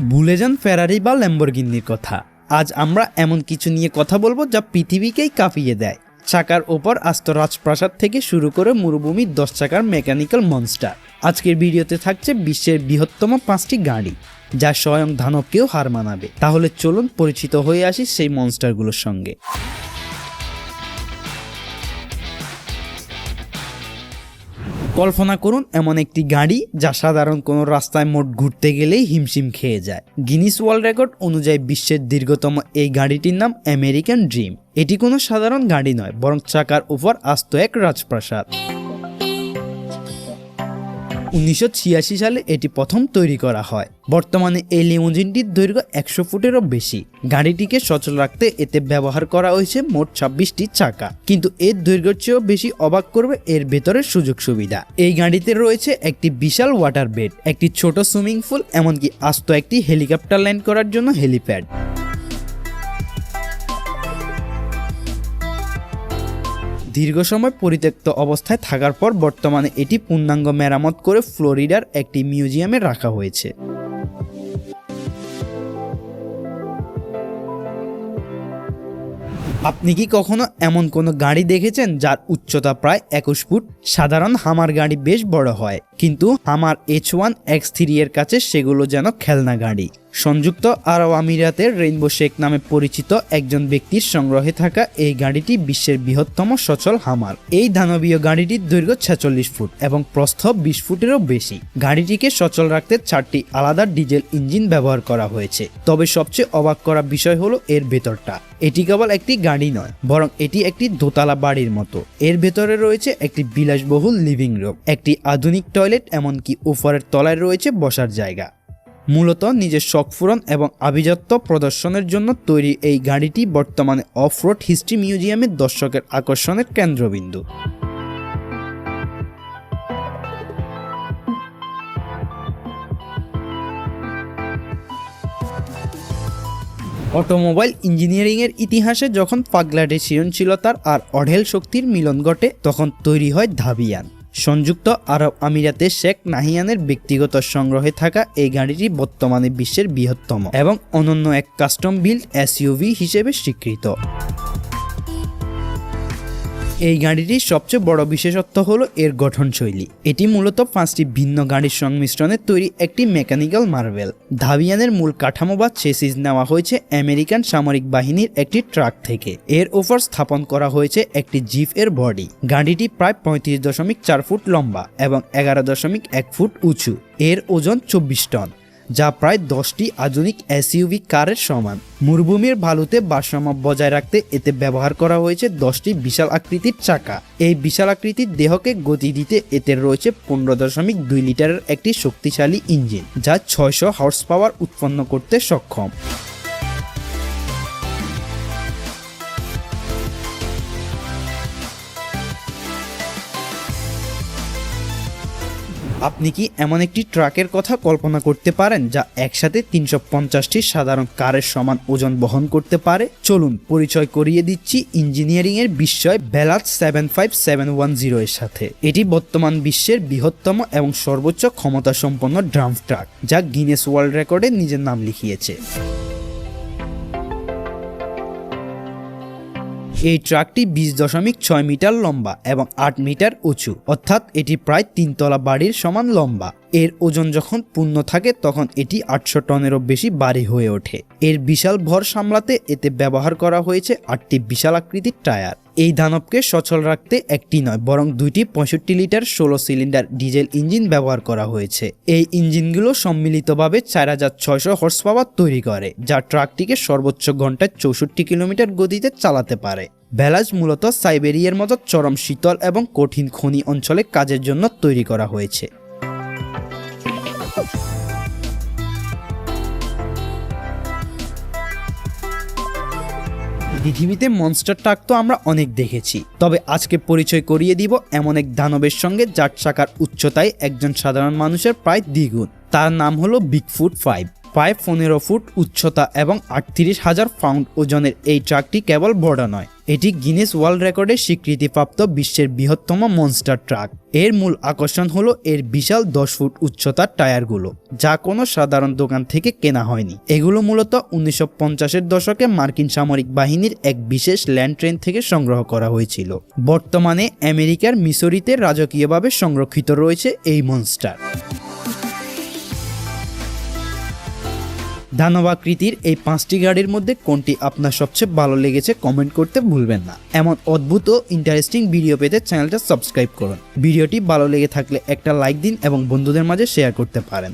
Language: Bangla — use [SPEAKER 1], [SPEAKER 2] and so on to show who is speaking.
[SPEAKER 1] ভুলে যান ফেরারি বা ল্যাম্বরগিনির কথা। আজ আমরা এমন কিছু নিয়ে কথা বলবো যা পৃথিবীকেই কাঁপিয়ে দেয়। চাকার ওপর আস্ত রাজপ্রাসাদ থেকে শুরু করে মরুভূমির 10 চাকার মেকানিক্যাল মনস্টার। আজকের ভিডিওতে থাকছে বিশ্বের বৃহত্তম 5টি গাড়ি যা স্বয়ং দানবকেও হার মানাবে। তাহলে চলুন পরিচিত হয়ে আসি সেই মনস্টারগুলোর সঙ্গে। কল্পনা করুন এমন একটি গাড়ি যা সাধারণ কোনো রাস্তায় মোট ঘুরতে গেলেই হিমশিম খেয়ে যায়। গিনিস ওয়ার্ল্ড রেকর্ড অনুযায়ী বিশ্বের দীর্ঘতম এই গাড়িটির নাম আমেরিকান ড্রিম। এটি কোনো সাধারণ গাড়ি নয়, বরং চাকার উপর আস্ত এক রাজপ্রাসাদ। 1986 সালে এটি প্রথম তৈরি করা হয়। বর্তমানে এই লিমুজিনটির দৈর্ঘ্য 100 ফুটেরও বেশি। গাড়িটিকে সচল রাখতে এতে ব্যবহার করা হয়েছে মোট 26টি চাকা, কিন্তু এর দৈর্ঘ্যের চেয়েও বেশি অবাক করবে এর ভেতরের সুযোগ সুবিধা। এই গাড়িতে রয়েছে একটি বিশাল ওয়াটার বেড, একটি ছোট সুইমিং পুল, এমনকি আস্ত একটি হেলিকপ্টার ল্যান্ড করার জন্য হেলিপ্যাড। দীর্ঘ সময় পরিত্যক্ত অবস্থায় থাকার পর বর্তমানে এটি পূর্ণাঙ্গ মেরামত করে ফ্লোরিডার একটি মিউজিয়ামে রাখা হয়েছে। আপনি কি কখনো এমন কোনো গাড়ি দেখেছেন যার উচ্চতা প্রায় 21 ফুট? সাধারণ হামার গাড়ি বেশ বড় হয়, কিন্তু হামার H1 X3 এর কাছে সেগুলো যেন খেলনা গাড়ি। সংযুক্ত আরব আমিরাতের রেইনবো শেখ নামে পরিচিত একজন ব্যক্তির সংগ্রহে থাকা এই গাড়িটি বিশ্বের বৃহত্তম সচল হামার। এই দানবীয় গাড়িটির দৈর্ঘ্য 46 ফুট এবং প্রস্থ 20 ফুটেরও বেশি। গাড়িটিকে সচল রাখতে 4টি আলাদা ডিজেল ইঞ্জিন ব্যবহার করা হয়েছে। তবে সবচেয়ে অবাক করা বিষয় হলো এর ভেতরটা। এটি কেবল একটি গাড়ি নয়, বরং এটি একটি দোতলা বাড়ির মতো। এর ভেতরে রয়েছে একটি বিলাসবহুল লিভিং রুম, একটি আধুনিক টয়লেট, এমনকি উপরের তলায় রয়েছে বসার জায়গা। মূলত নিজের শখ পূরণ এবং আভিজাত্য প্রদর্শনের জন্য তৈরি এই গাড়িটি বর্তমানে অফ রোড হিস্ট্রি মিউজিয়ামের দর্শকের আকর্ষণের কেন্দ্রবিন্দু। অটোমোবাইল ইঞ্জিনিয়ারিংয়ের ইতিহাসে যখন পাগলাটে সৃজনশীলতার আর অঢেল শক্তির মিলন ঘটে, তখন তৈরি হয় ধাবিয়ান। সংযুক্ত আরব আমিরাতের শেখ নাহিয়ানের ব্যক্তিগত সংগ্রহে থাকা এই গাড়িটি বর্তমানে বিশ্বের বৃহত্তম এবং অনন্য এক কাস্টম বিল্ড এসইউভি হিসেবে স্বীকৃত। এই গাড়িটির সবচেয়ে বড় বিশেষত্ব হলো এর গঠনশৈলী। এটি মূলত 5টি ভিন্ন গাড়ির সংমিশ্রণে তৈরি একটি মেকানিক্যাল মার্ভেল। ধাবিয়ানের মূল কাঠামো বা চেসিস নেওয়া হয়েছে আমেরিকান সামরিক বাহিনীর একটি ট্রাক থেকে। এর ওপর স্থাপন করা হয়েছে একটি জিপ এর বডি। গাড়িটি প্রায় 35.4 ফুট লম্বা এবং 11.1 ফুট উঁচু। এর ওজন 24 টন, যা প্রায় 10টি আধুনিক এসইউভি কারের সমান। মরুভূমির বালুতে ভারসাম্য বজায় রাখতে এতে ব্যবহার করা হয়েছে 10টি বিশাল আকৃতির চাকা। এই বিশাল আকৃতির দেহকে গতি দিতে এতে রয়েছে 15.2 লিটারের একটি শক্তিশালী ইঞ্জিন, যা 600 হর্স পাওয়ার উৎপন্ন করতে সক্ষম। আপনি কি এমন একটি ট্রাকের কথা কল্পনা করতে পারেন যা একসাথে 350টি সাধারণ কারের সমান ওজন বহন করতে পারে? চলুন পরিচয় করিয়ে দিচ্ছি ইঞ্জিনিয়ারিং এর বিস্ময় বেলাত 75710 এর সাথে। এটি বর্তমান বিশ্বের বৃহত্তম এবং সর্বোচ্চ ক্ষমতা সম্পন্ন ড্রাম ট্রাক, যা গিনেস ওয়ার্ল্ড রেকর্ডে নিজের নাম লিখিয়েছে। এই ট্রাকটি 20.6 মিটার লম্বা এবং 8 মিটার উঁচু, অর্থাৎ এটি প্রায় 3 তলা বাড়ির সমান লম্বা। এর ওজন যখন পূর্ণ থাকে তখন এটি 800 টনেরও বেশি ভারী হয়ে ওঠে। এর বিশাল ভর সামলাতে এতে ব্যবহার করা হয়েছে 8টি বিশাল আকৃতির টায়ার। এই দানবকে সচল রাখতে একটি নয়, বরং 2টি 65 লিটার 16 সিলিন্ডার ডিজেল ইঞ্জিন ব্যবহার করা হয়েছে। এই ইঞ্জিনগুলো সম্মিলিতভাবে 4600 হর্স পাওয়ার তৈরি করে, যা ট্রাকটিকে সর্বোচ্চ ঘন্টায় 64 কিলোমিটার গতিতে চালাতে পারে। ভ্যালাজ মূলত সাইবেরিয়ার মতো চরম শীতল এবং কঠিন খনি অঞ্চলে কাজের জন্য তৈরি করা হয়েছে। পৃথিবীতে মনস্টার ট্রাক তো আমরা অনেক দেখেছি, তবে আজকে পরিচয় করিয়ে দিব এমন এক দানবের সঙ্গে যার চাকার উচ্চতায় একজন সাধারণ মানুষের প্রায় দ্বিগুণ। তার নাম হলো বিগফুট 5। প্রায় 15 ফুট উচ্চতা এবং 38,000 পাউন্ড ওজনের এই ট্রাকটি কেবল বড় নয়, এটি গিনেস ওয়ার্ল্ড রেকর্ডের স্বীকৃতিপ্রাপ্ত বিশ্বের বৃহত্তম মনস্টার ট্রাক। এর মূল আকর্ষণ হলো এর বিশাল 10 ফুট উচ্চতার টায়ারগুলো, যা কোনো সাধারণ দোকান থেকে কেনা হয়নি। এগুলো মূলত 1950-এর দশকে মার্কিন সামরিক বাহিনীর এক বিশেষ ল্যান্ড ট্রেন থেকে সংগ্রহ করা হয়েছিল। বর্তমানে আমেরিকার মিসৌরিতে রাজকীয়ভাবে সংরক্ষিত রয়েছে এই মনস্টার। দানবাকৃতির এই 5টি গাড়ির মধ্যে কোনটি আপনার সবচেয়ে ভালো লেগেছে কমেন্ট করতে ভুলবেন না। এমন অদ্ভুত ও ইন্টারেস্টিং ভিডিও পেতে চ্যানেলটা সাবস্ক্রাইব করুন। ভিডিওটি ভালো লেগে থাকলে একটা লাইক দিন এবং বন্ধুদের মাঝে শেয়ার করতে পারেন।